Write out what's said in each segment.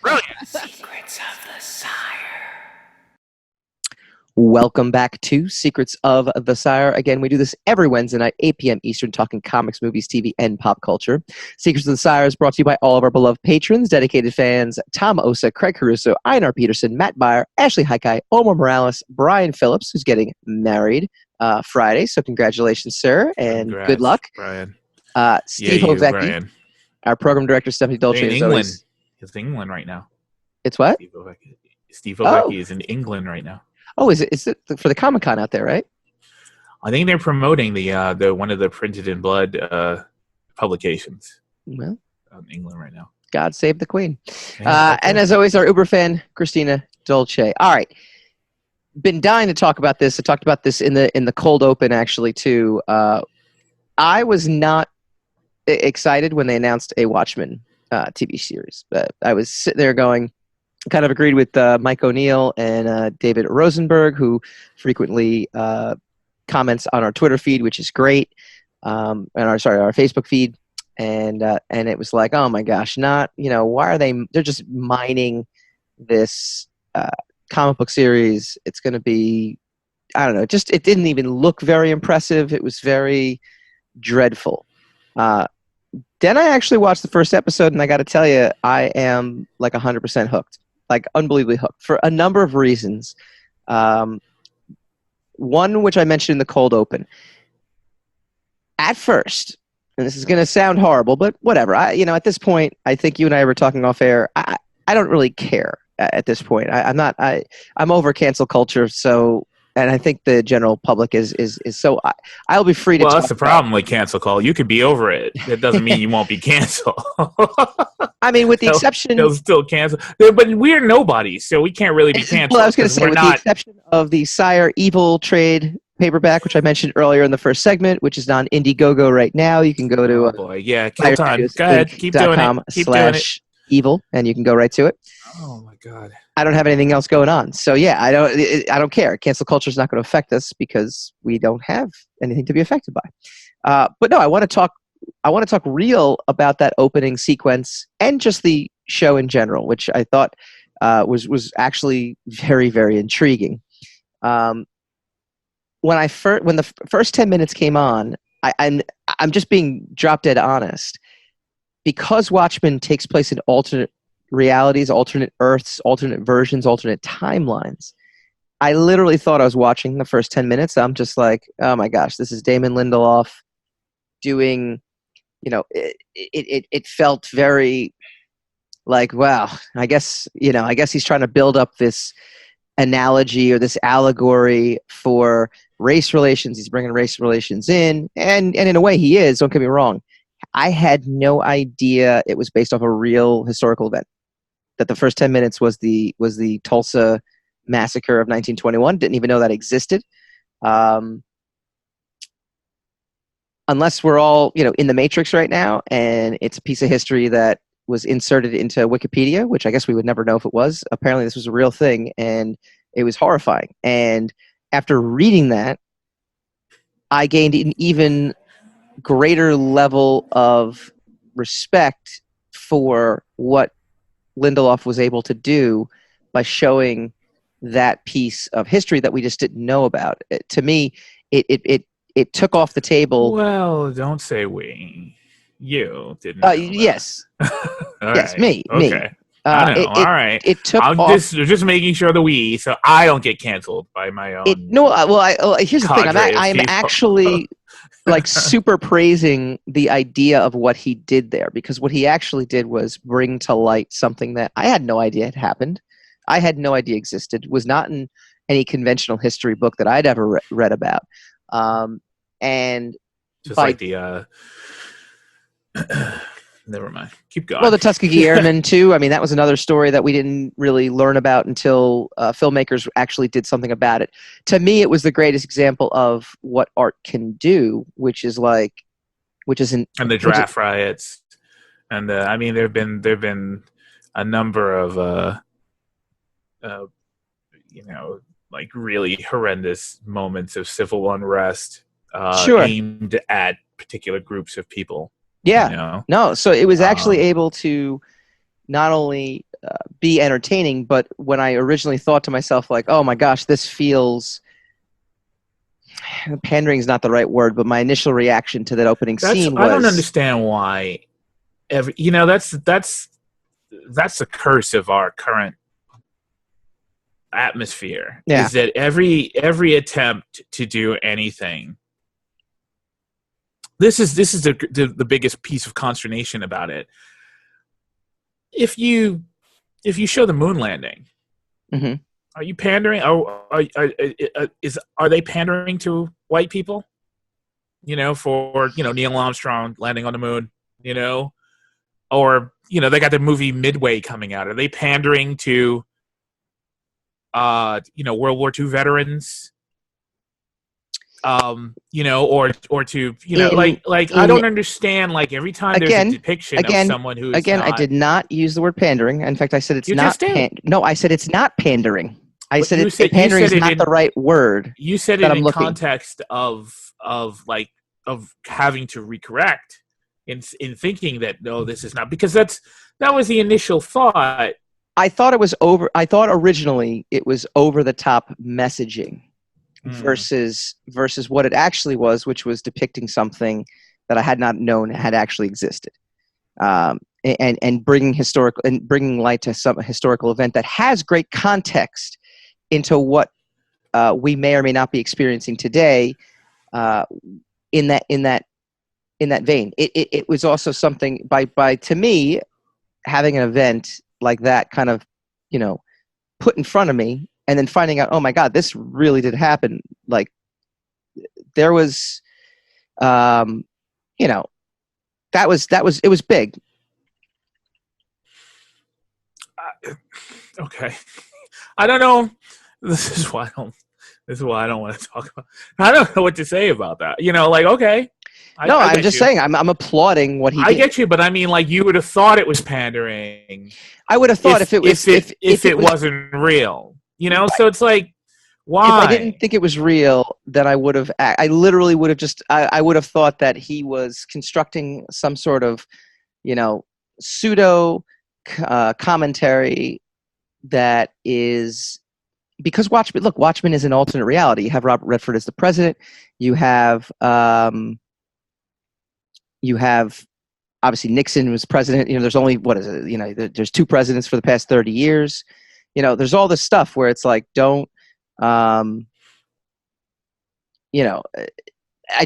Brilliant. Secrets of the Sire. Welcome back to Secrets of the Sire. Again, we do this every Wednesday night, 8 p.m. Eastern, talking comics, movies, TV, and pop culture. Secrets of the Sire is brought to you by all of our beloved patrons, dedicated fans, Tom Osa, Craig Caruso, Einar Peterson, Matt Beyer, Ashley Haikai, Omar Morales, Brian Phillips, who's getting married Friday. So congratulations, sir, and good luck. Brian. Steve Ovecki, Brian. our program director, Stephanie Dolce. In England. He's in England right now. It's what? Steve Ovecki is in England right now. Oh, is it for the Comic-Con out there, right? I think they're promoting the one of the Printed in Blood publications. Well, out in England right now. God save the Queen. Yeah, and as always, our Uber fan, Christina Dolce. All right. Been dying to talk about this. I talked about this in the cold open, actually, too. I was not excited when they announced a Watchmen TV series. But I was sitting there going, kind of agreed with Mike O'Neill and David Rosenberg, who frequently comments on our Twitter feed, which is great, and our Facebook feed, and it was like, oh my gosh, why are they're just mining this comic book series? It's going to be, I don't know, it didn't even look very impressive. It was very dreadful. Then I actually watched the first episode, and I got to tell you, I am like 100% hooked. Like unbelievably hooked for a number of reasons. One, which I mentioned in the cold open. At first, and this is going to sound horrible, but whatever. At this point, I think you and I were talking off air. I don't really care at this point. I'm over cancel culture. So, and I think the general public is so. I'll be free to. Well, that's the problem with cancel call. You could be over it. That doesn't mean you won't be canceled. I mean, with the exception, they'll still cancel. But we're nobodies, so we can't really be canceled. Well, I was going to say, with the exception of the Sire Evil trade paperback, which I mentioned earlier in the first segment, which is on Indiegogo right now. You can go to oh boy, yeah, kill time. Go ahead, keep doing it. Keep doing it. Evil, and you can go right to it. Oh my God. I don't have anything else going on, so yeah, I don't care. Cancel culture is not going to affect us because we don't have anything to be affected by. But no, I want to talk real about that opening sequence and just the show in general, which I thought was actually very, very intriguing. When the first 10 minutes came on, I'm just being drop dead honest. Because Watchmen takes place in alternate realities, alternate Earths, alternate versions, alternate timelines, I literally thought I was watching the first 10 minutes. I'm just like, oh my gosh, this is Damon Lindelof doing, it felt very like, wow, I guess he's trying to build up this analogy or this allegory for race relations. He's bringing race relations in, and in a way he is, don't get me wrong. I had no idea it was based off a real historical event. That the first 10 minutes was the Tulsa massacre of 1921. Didn't even know that existed. Unless we're all, in the Matrix right now, and it's a piece of history that was inserted into Wikipedia, which I guess we would never know if it was. Apparently this was a real thing, and it was horrifying. And after reading that, I gained an even greater level of respect for what Lindelof was able to do by showing that piece of history that we just didn't know about. To me, it took off the table. Well, don't say we. You didn't. Yes. Yes, right. me. Okay. Me. I know. All right. It took I'm off. just making sure the we, so I don't get canceled by my own. Here's the thing. I'm actually like super praising the idea of what he did there, because what he actually did was bring to light something that I had no idea had happened. I had no idea existed. Was not in any conventional history book that I'd ever read about. And just like the. Never mind. Keep going. Well, the Tuskegee Airmen, too. I mean, that was another story that we didn't really learn about until filmmakers actually did something about it. To me, it was the greatest example of what art can do, and the draft riots, and I mean, there've been a number of like really horrendous moments of civil unrest aimed at particular groups of people. Yeah. No, so it was actually able to not only be entertaining, but when I originally thought to myself, like, oh my gosh, this feels, pandering is not the right word, but my initial reaction to that opening scene was, I don't understand why that's the curse of our current atmosphere, is that every attempt to do anything, this is the biggest piece of consternation about it. If you show the moon landing, are you pandering? Are they pandering to white people? For Neil Armstrong landing on the moon. Or they got the movie Midway coming out. Are they pandering to World War II veterans? Or to I don't understand. Like every time there's a depiction of someone who is I did not use the word pandering. In fact, I said it's not. No, I said it's not pandering. I said pandering is not the right word. You said it in context of having to recorrect in thinking that no, this is not, because that was the initial thought. I thought originally it was over the top messaging. Versus what it actually was, which was depicting something that I had not known had actually existed, and bringing light to some historical event that has great context into what we may or may not be experiencing today. In that vein, it was also something by to me, having an event like that kind of put in front of me. And then finding out, oh my God, this really did happen. Like there was, it was big. Okay. I don't know. This is why I don't want to talk about. I don't know what to say about that. Okay. I'm just saying. I'm applauding what he did. I get you, but I mean, like, you would have thought it was pandering. I would have thought if it wasn't real. Right. So it's like, why? If I didn't think it was real, then I would have. I literally would have just. I would have thought that he was constructing some sort of, pseudo commentary that is, because Watchmen is an alternate reality. You have Robert Redford as the president. You have obviously Nixon was president. There's only there's two presidents for the past 30 years. There's all this stuff where it's like, don't, I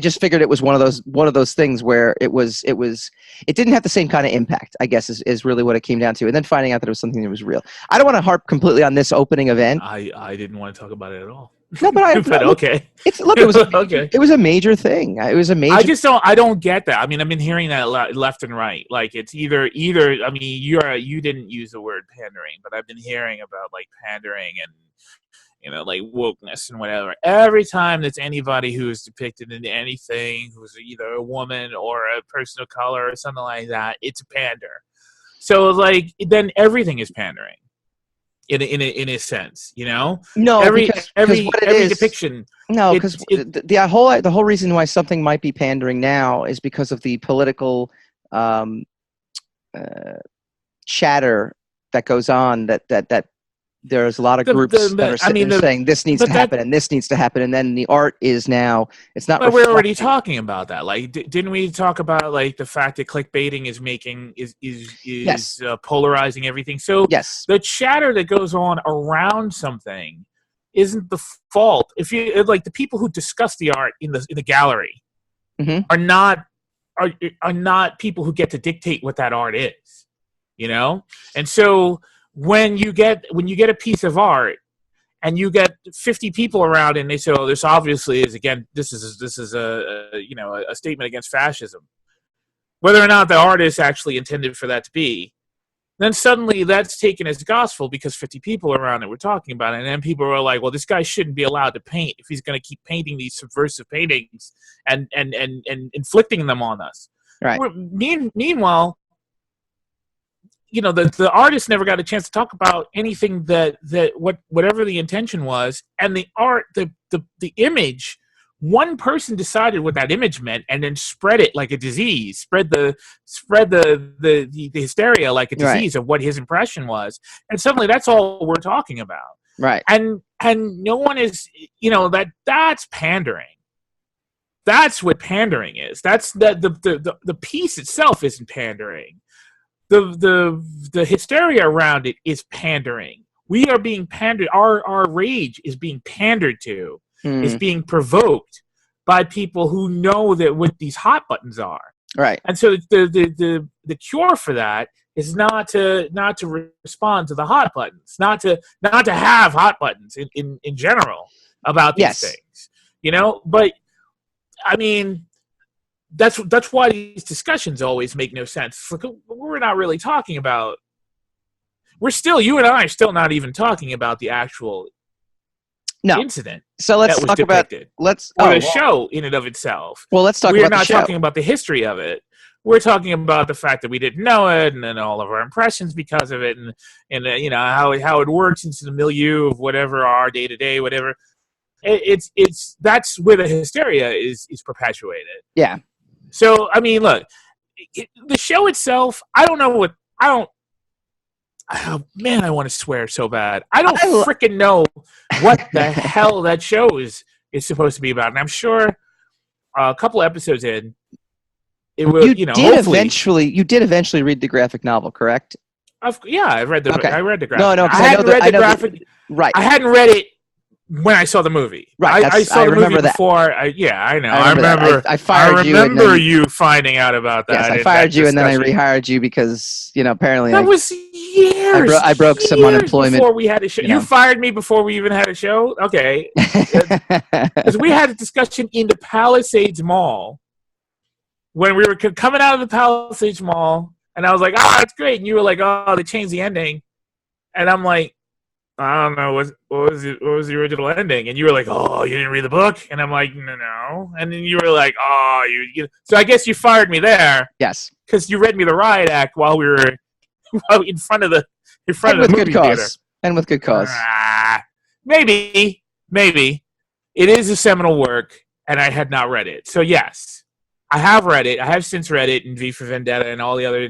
just figured it was one of those things where it didn't have the same kind of impact, I guess, is really what it came down to. And then finding out that it was something that was real. I don't want to harp completely on this opening event. I didn't want to talk about it at all. No, but okay. It was okay. It was a major thing. It was a major. I don't get that. I mean, I've been hearing that left and right. Like it's either. I mean, you didn't use the word pandering, but I've been hearing about like pandering and like wokeness and whatever. Every time that's anybody who is depicted in anything who's either a woman or a person of color or something like that, it's a pander. So like then everything is pandering. In a sense, No, every depiction. No, because the whole reason why something might be pandering now is because of the political chatter that goes on. That there's a lot of groups that are saying this needs to happen and this needs to happen, and then the art is now it's not. But we're already talking about that. Like, didn't we talk about like the fact that clickbaiting is yes. Polarizing everything? So yes, the chatter that goes on around something isn't the fault. If you like the people who discuss the art in the gallery are not people who get to dictate what that art is, and so. When you get a piece of art and you get 50 people around and they say, "Oh, this obviously is this is a statement against fascism," whether or not the artist actually intended for that to be, then suddenly that's taken as gospel because 50 people around it were talking about it, and then people are like, "Well, this guy shouldn't be allowed to paint if he's going to keep painting these subversive paintings and inflicting them on us." Right. Meanwhile. The artist never got a chance to talk about anything whatever the intention was, and the art, the image one person decided what that image meant and then spread it like a disease, spread the hysteria like a disease of what his impression was, and suddenly that's all we're talking about. Right. And no one is, that's pandering. That's what pandering is. That's the piece itself isn't pandering. The hysteria around it is pandering. We are being pandered. Our rage is being pandered to. Is being provoked by people who know that what these hot buttons are. Right. And so the cure for that is not to respond to the hot buttons, not to have hot buttons in general about these things. But I mean, that's why these discussions always make no sense. It's like, we're not really talking about. You and I are still not even talking about the actual incident. So let's talk about the show in and of itself. Well, let's talk about the show. We're not talking about the history of it. We're talking about the fact that we didn't know it, and then all of our impressions because of it, and how it works into the milieu of whatever our day to day, whatever. It's that's where the hysteria is perpetuated. Yeah. So I mean, look, the show itself. Oh man, I want to swear so bad. I don't freaking know what the hell that show is supposed to be about, and I'm sure a couple episodes in, it will. You did eventually read the graphic novel, correct? I read the. Okay. I read the graphic. No, I hadn't read the graphic. Right. I hadn't read it when I saw the movie. Right. I saw the movie before. I know. I remember. I fired you. I remember you finding out about that. Yes, I fired you, and then I rehired you because apparently that was years. I broke some unemployment before we had a show. You fired me before we even had a show. Okay, because we had a discussion in the Palisades Mall when we were coming out of the Palisades Mall, and I was like, "Oh, that's great," and you were like, "Oh, they changed the ending," and I'm like, I don't know what was the original ending, and you were like, "Oh, you didn't read the book," and I'm like, "No," and then you were like, "Oh, you." So I guess you fired me there. Yes, because you read me the riot act while we were in front of the movie theater, and with good cause. Maybe it is a seminal work, and I had not read it. So yes, I have read it. I have since read it in V for Vendetta and all the other.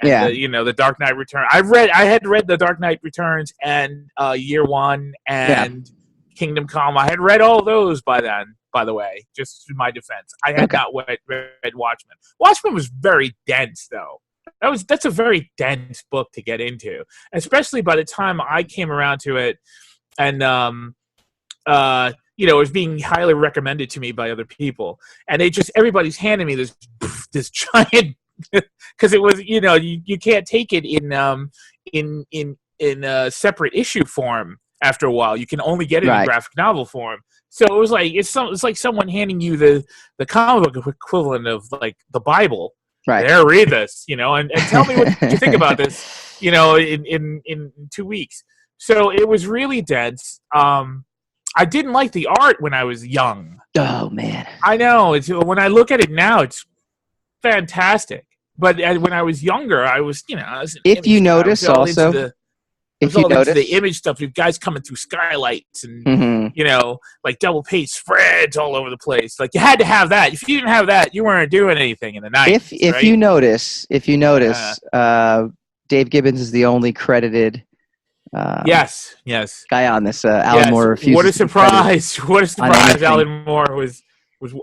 The Dark Knight Returns. I had read The Dark Knight Returns and Year One and Kingdom Come. I had read all those by then, by the way, just in my defense. I had not read Watchmen. Watchmen was very dense, though. That's a very dense book to get into, especially by the time I came around to it, and it was being highly recommended to me by other people, and everybody's handing me this giant. Because it was, you can't take it in a separate issue form after a while. You can only get it in graphic novel form. So it was like it's like someone handing you the comic book equivalent of like the Bible. Right. There, read this, and tell me what you think about this, in 2 weeks. So it was really dense. I didn't like the art when I was young. Oh man, I know. When I look at it now, it's fantastic. But when I was younger, I was, if you notice also, the image stuff, with guys coming through skylights and, like double page spreads all over the place. Like you had to have that. If you didn't have that, you weren't doing anything in the 90s. If you notice, Dave Gibbons is the only credited yes guy on this. Alan Moore refuses. What a surprise! What a surprise! Alan Moore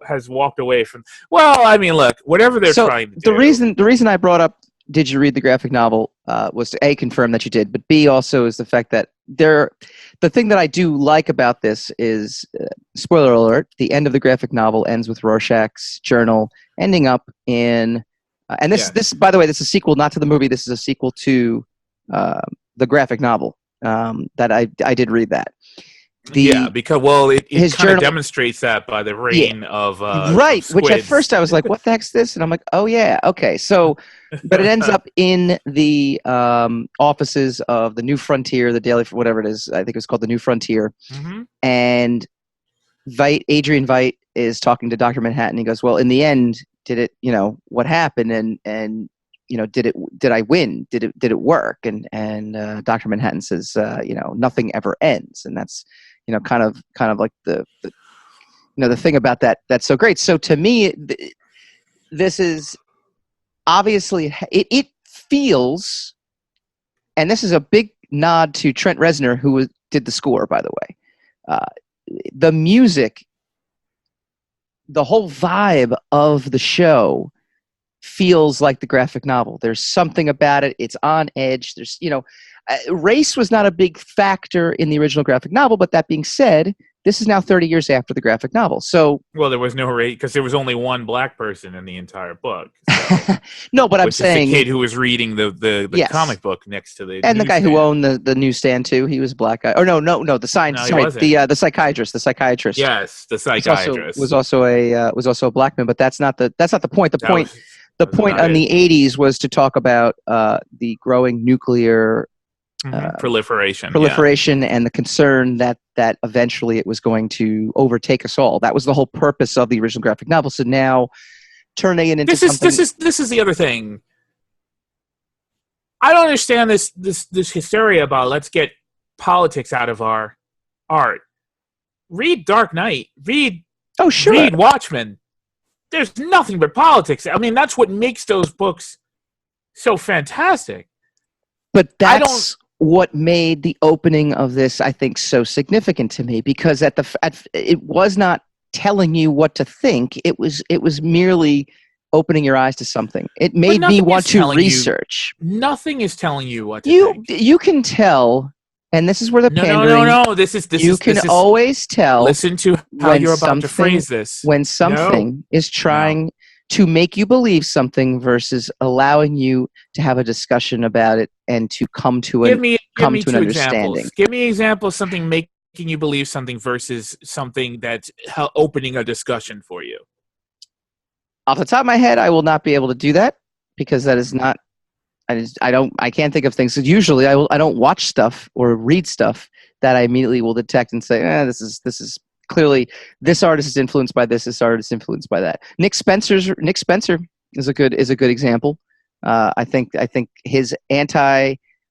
has walked away from. Well, I mean, look, whatever they're trying to do. The reason I brought up, did you read the graphic novel, was to A, confirm that you did, but B, also is the fact that the thing that I do like about this is, spoiler alert, the end of the graphic novel ends with Rorschach's journal ending up in, and this, by the way, this is a sequel not to the movie, this is a sequel to the graphic novel, that I did read that. Because it kind of demonstrates that by the reign of right, of which at first I was like, "What the heck's this?" And I'm like, "Oh yeah, okay." So, but it ends up in the offices of the New Frontier, the Daily, whatever it is. I think it was called the New Frontier. Mm-hmm. And Adrian Veidt is talking to Dr. Manhattan. He goes, "Well, in the end, did it? What happened? And did I win? Did it work?" And Dr. Manhattan says, "Nothing ever ends," and that's kind of like the the thing about that that's so great. So to me, this is obviously it feels, and this is a big nod to Trent Reznor, who did the score, by the way. The music, the whole vibe of the show feels like the graphic novel. There's something about it. It's on edge. There's, race was not a big factor in the original graphic novel, but that being said, this is now 30 years after the graphic novel. So, well, there was no race because there was only one black person in the entire book. So, no, but I'm saying the kid who was reading the yes. comic book next to the and the guy newsstand. who owned the newsstand too. He was a black guy. Or no, the sign. No, sorry, the psychiatrist. The psychiatrist. Yes, the psychiatrist was also a black man. But that's not the point. The point on the 80s was to talk about the growing nuclear proliferation and the concern that eventually it was going to overtake us all. That was the whole purpose of the original graphic novel. So now turning it into something... This is the other thing. I don't understand this hysteria about let's get politics out of our art. Read Dark Knight. Read Watchmen. There's nothing but politics. I mean, that's what makes those books so fantastic. But that's what made the opening of this, I think, so significant to me, because it was not telling you what to think. It was merely opening your eyes to something. It made me want to research. Nothing is telling you what to think. You can tell, and this is where the pandering... No. You can always tell. Listen to how you're about to phrase this. When something is trying to make you believe something versus allowing you to have a discussion about it and to come to an understanding. Examples. Give me an example of something making you believe something versus something that's opening a discussion for you. Off the top of my head, I will not be able to do that because that is not. I can't think of things. Usually, I don't watch stuff or read stuff that I immediately will detect and say, this is clearly this artist is influenced by this artist is influenced by that. Nick Spencer is a good example. I think his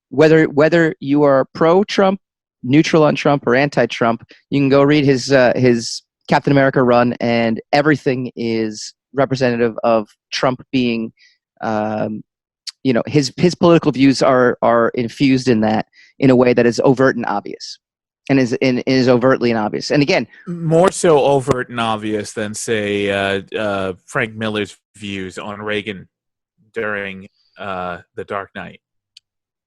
whether you are pro-Trump, neutral on Trump, or anti-Trump, you can go read his Captain America run, and everything is representative of Trump being his political views are infused in that in a way that is overt and obvious. And is overtly and obvious. And again, more so overt and obvious than, say, Frank Miller's views on Reagan during The Dark Knight.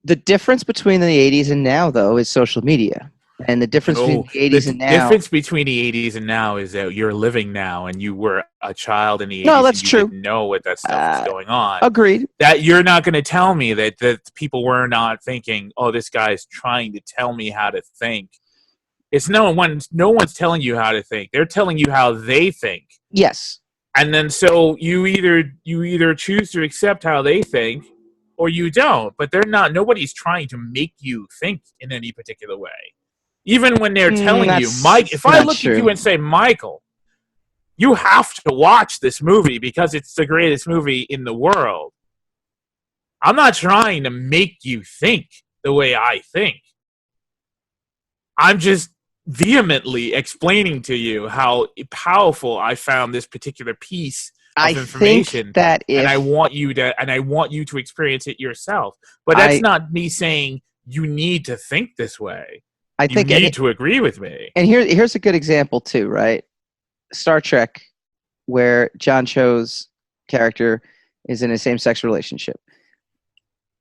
The difference between the 80s and now, though, is social media. And the difference between the 80s and now... The difference between the 80s and now is that you're living now and you were a child in the 80s. No, that's and you true. Didn't know what that stuff was going on. Agreed. That you're not going to tell me that people were not thinking, oh, this guy's trying to tell me how to think. It's no one's telling you how to think. They're telling you how they think. Yes. And then so you either choose to accept how they think or you don't. But nobody's trying to make you think in any particular way. Even when they're telling you, Mike, if I look at you and say, Michael, you have to watch this movie because it's the greatest movie in the world. I'm not trying to make you think the way I think. I'm just vehemently explaining to you how powerful I found this particular piece of information. Think that and I want you to experience it yourself. But that's not me saying you need to think this way. I think you need to agree with me. And here's a good example too, right? Star Trek, where John Cho's character is in a same-sex relationship.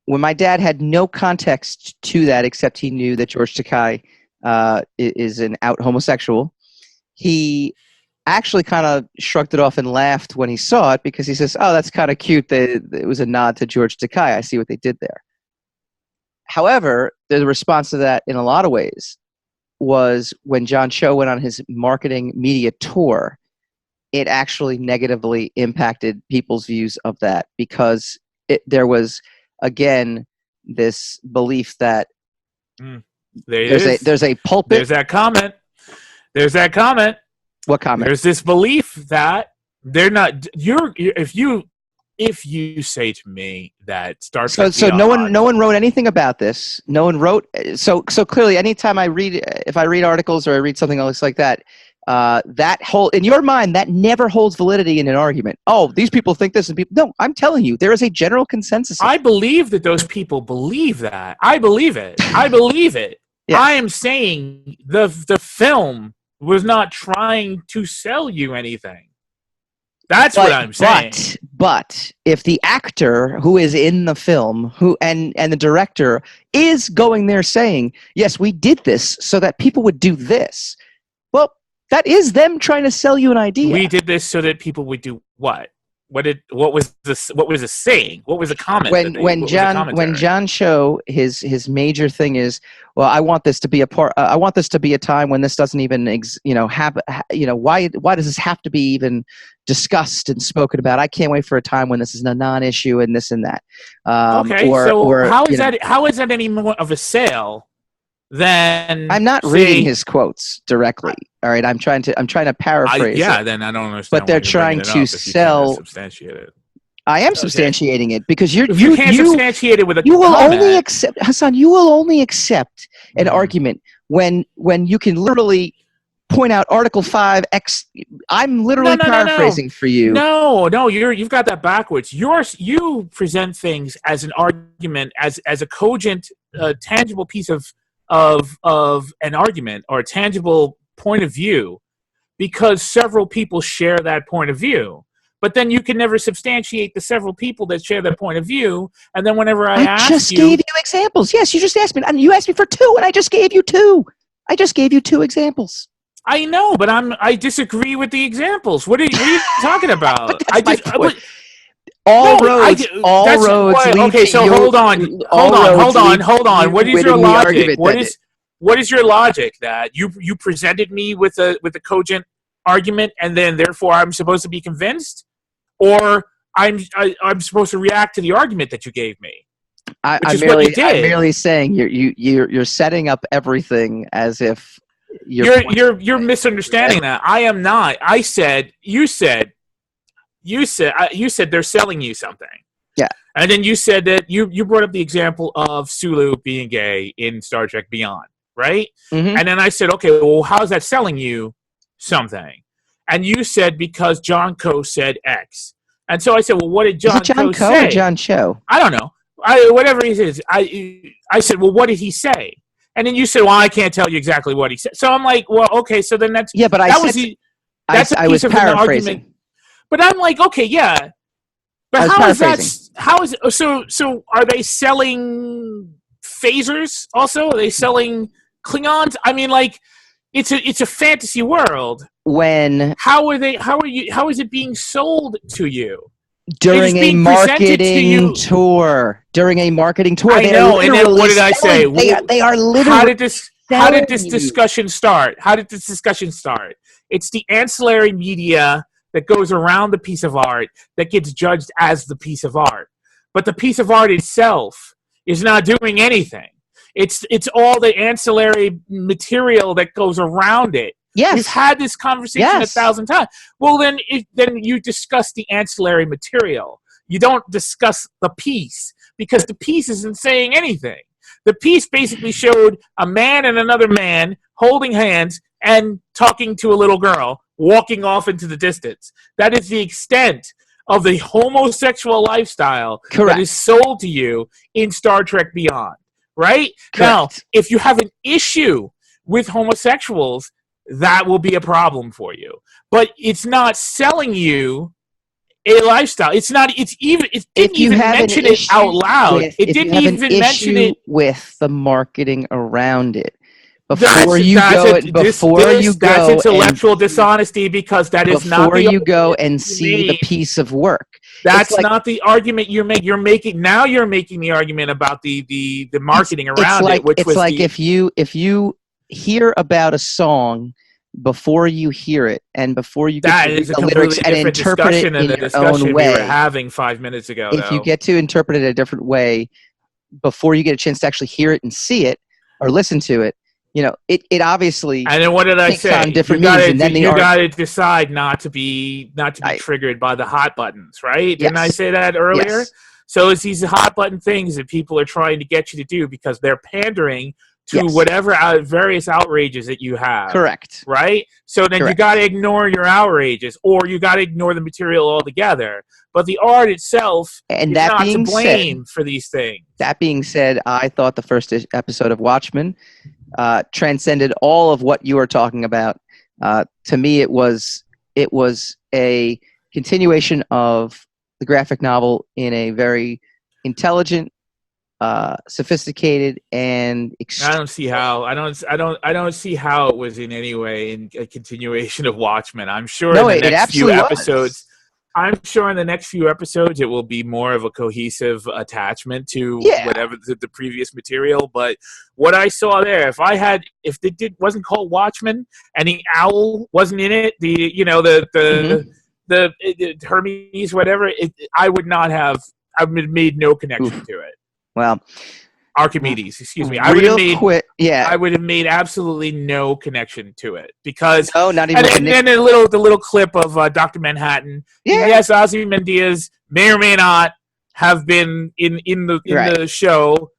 When my dad had no context to that except he knew that George Takei is an out homosexual, he actually kind of shrugged it off and laughed when he saw it because he says, oh, that's kind of cute. It was a nod to George Takei. I see what they did there. However, the response to that in a lot of ways was when John Cho went on his marketing media tour, it actually negatively impacted people's views of that because there was, again, this belief that there's a pulpit. There's that comment. What comment? There's this belief that they're not. If you say to me that Star Trek, so no one wrote anything about this. No one wrote. So clearly, anytime if I read articles or I read something else like that, that in your mind, that never holds validity in an argument. Oh, these people think this, and people. No, I'm telling you, there is a general consensus. I believe that those people believe that. I believe it. I believe it. Yes. I am saying the film was not trying to sell you anything. That's what I'm saying. But if the actor who is in the film, and the director is going there saying, "Yes, we did this so that people would do this," well, that is them trying to sell you an idea. We did this so that people would do what? What was the saying? What was the comment? When John Cho, his major thing is, well, I want this to be I want this to be a time when this doesn't even why does this have to be even discussed and spoken about? I can't wait for a time when this is a non-issue and this and that. How is that any more of a sale than? I'm not reading his quotes directly. All right, I'm trying to paraphrase. Then I don't understand. But they're trying to sell. Substantiate it. I am substantiating it because you can't substantiate it with a. You will only accept, Hassan. You will only accept an argument when you can literally point out Article 5 X. I'm literally paraphrasing for you. No, you've got that backwards. You present things as an argument, as a cogent, tangible piece of an argument or a tangible point of view, because several people share that point of view. But then you can never substantiate the several people that share that point of view. And then whenever I just gave you examples. Yes, you just asked me, and you asked me for 2, and I just gave you 2. I just gave you 2 examples. I know, but I disagree with the examples. What are you talking about? All roads lead okay, so hold on. What is your logic? What is your logic that you presented me with a cogent argument, and then therefore I'm supposed to be convinced, or I'm supposed to react to the argument that you gave me? I'm merely saying you're setting up everything as if you're misunderstanding that. I am not. You said they're selling you something. Yeah. And then you said that you brought up the example of Sulu being gay in Star Trek Beyond, right? Mm-hmm. And then I said, okay, well, how is that selling you something? And you said because John Cho said X. And so I said, well, what did John Cho say? Or John Cho? I don't know. Whatever he says. I said, well, what did he say? And then you said, well, I can't tell you exactly what he said. So I'm like, well, okay, so then that's... Yeah, but I was paraphrasing. But I'm like, okay, yeah. But how is that... So are they selling phasers also? Are they selling Klingons? I mean, like, it's a fantasy world. How is it being sold to you? During a marketing tour. I know, and then what did I say? They are literally... How did this discussion start? It's the ancillary media that goes around the piece of art that gets judged as the piece of art. But the piece of art itself is not doing anything. It's all the ancillary material that goes around it. Yes. We've had this conversation 1,000 times. Well, then you discuss the ancillary material. You don't discuss the piece, because the piece isn't saying anything. The piece basically showed a man and another man holding hands and talking to a little girl walking off into the distance. That is the extent of the homosexual lifestyle that is sold to you in Star Trek Beyond, right? Correct. Now, if you have an issue with homosexuals, that will be a problem for you. But it's not selling you a lifestyle. It didn't even mention it out loud. It didn't even mention it with the marketing around it. That's intellectual dishonesty, because that is not before you go and see the piece of work. That's not the argument you're making. You're making the argument about the marketing around it. It's like if you hear about a song before you hear it, and before you get to read the lyrics and interpret it in your own way. We were having 5 minutes ago. If you get to interpret it a different way before you get a chance to actually hear it and see it or listen to it, it obviously. And then what did I say? You got to decide not to be triggered by the hot buttons, right? Yes. Didn't I say that earlier? Yes. So it's these hot button things that people are trying to get you to do because they're pandering to whatever various outrages that you have. Correct. Right? So then you got to ignore your outrages, or you got to ignore the material altogether. But the art itself is not to blame for these things. That being said, I thought the first episode of Watchmen transcended all of what you are talking about. To me, it was a continuation of the graphic novel in a very intelligent, sophisticated, and I don't see how. I don't see how it was in any way in a continuation of Watchmen. I'm sure in the next few episodes. I'm sure in the next few episodes it will be more of a cohesive attachment to whatever the previous material. But what I saw there, if it wasn't called Watchmen and the owl wasn't in it, the Hermes, whatever, I would not have. I would have made no connection to it. Well, Archimedes, excuse me. I would have made absolutely no connection to it because not even. And then the little clip of Dr. Manhattan. Yeah. Yes, Ozymandias may or may not have been in the show.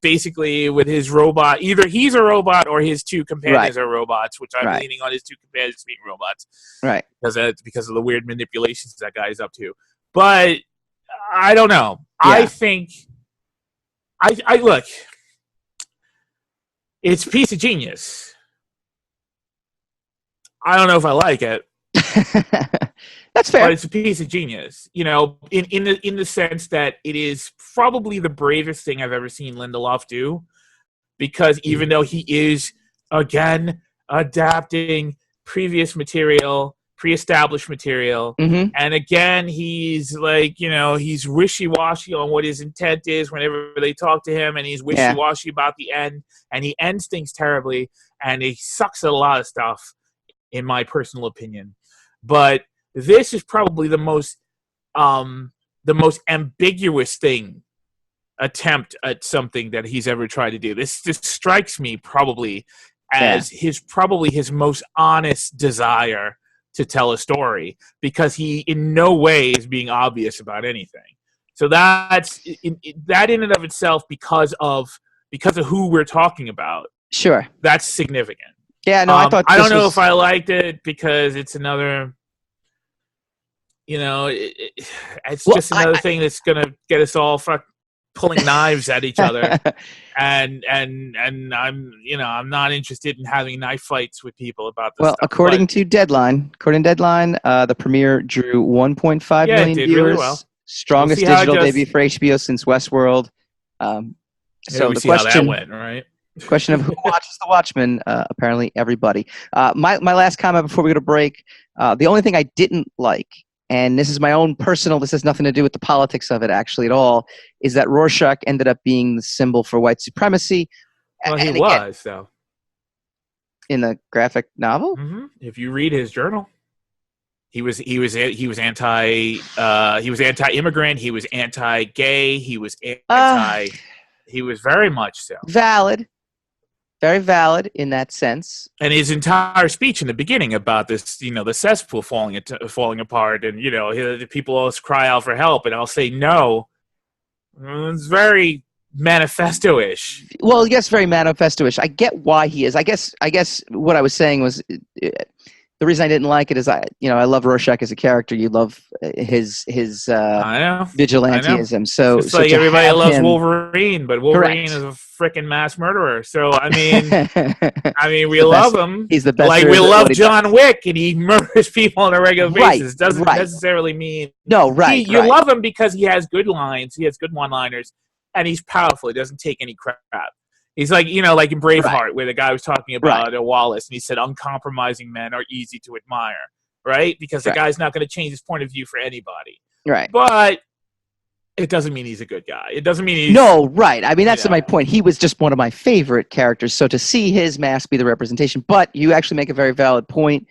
Basically with his robot, either he's a robot or his two companions are robots, which I'm leaning on his two companions being robots, right? Because of the weird manipulations that guy is up to. But I don't know. Yeah. I think. I look, it's a piece of genius. I don't know if I like it. That's fair. But it's a piece of genius, in the sense that it is probably the bravest thing I've ever seen Lindelof do, because even though he is again adapting previous material, pre-established material, and again he's like, he's wishy-washy on what his intent is whenever they talk to him, and he's wishy-washy about the end, and he ends things terribly, and he sucks at a lot of stuff, in my personal opinion. But this is probably the most ambiguous attempt at something that he's ever tried to do. This just strikes me probably as his most honest desire to tell a story, because he in no way is being obvious about anything. So that's that in and of itself, because of who we're talking about. Sure, that's significant. Yeah, no, I don't know if I liked it because it's another. It's just another thing that's gonna get us all pulling knives at each other, and I'm not interested in having knife fights with people about this. Well, according to Deadline, the premiere drew 1.5 million viewers. Really well. Strongest digital debut for HBO since Westworld. So the question, how that went, right? Question of who watches The Watchmen? Apparently everybody. My last comment before we go to break. The only thing I didn't like, and this is my own personal, this has nothing to do with the politics of it actually at all, is that Rorschach ended up being the symbol for white supremacy. Well, he was, though. In the graphic novel? Mm-hmm. If you read his journal, he was anti-immigrant, he was anti-gay, he was he was very much so. Valid. Very valid in that sense. And his entire speech in the beginning about this, the cesspool falling apart, and the people always cry out for help, and I'll say no. It's very manifesto-ish. Well, yes, very manifesto-ish. I get why he is. I guess what I was saying was the reason I didn't like it is I love Rorschach as a character. You love his vigilantism. So it's like everybody loves Wolverine, but Wolverine is a freaking mass murderer. So I mean, we love him. He's the best. Like we love John Wick, and he murders people on a regular basis. Doesn't necessarily mean you love him because he has good lines. He has good one-liners, and he's powerful. He doesn't take any crap. He's like, like in Braveheart, where the guy was talking about Wallace, and he said, uncompromising men are easy to admire, right? Because the guy's not going to change his point of view for anybody. Right. But it doesn't mean he's a good guy. It doesn't mean he's... No, right. I mean, that's my point. He was just one of my favorite characters. So to see his mask be the representation, but you actually make a very valid point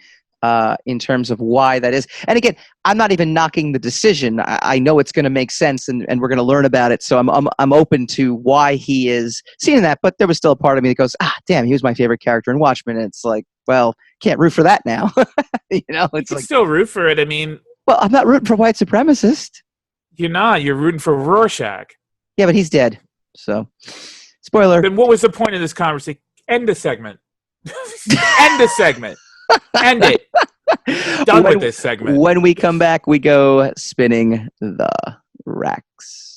in terms of why that is. And again, I'm not even knocking the decision. I know it's going to make sense, and we're going to learn about it. So I'm open to why he is seeing that. But there was still a part of me that goes, damn, he was my favorite character in Watchmen. And it's like, well, can't root for that now. It's you can still root for it. I mean, well, I'm not rooting for white supremacist. You're not. You're rooting for Rorschach. Yeah, but he's dead. So Spoiler. Then what was the point of this conversation? End the segment. End the segment. End it. Done with this segment. When we come back, we go spinning the racks.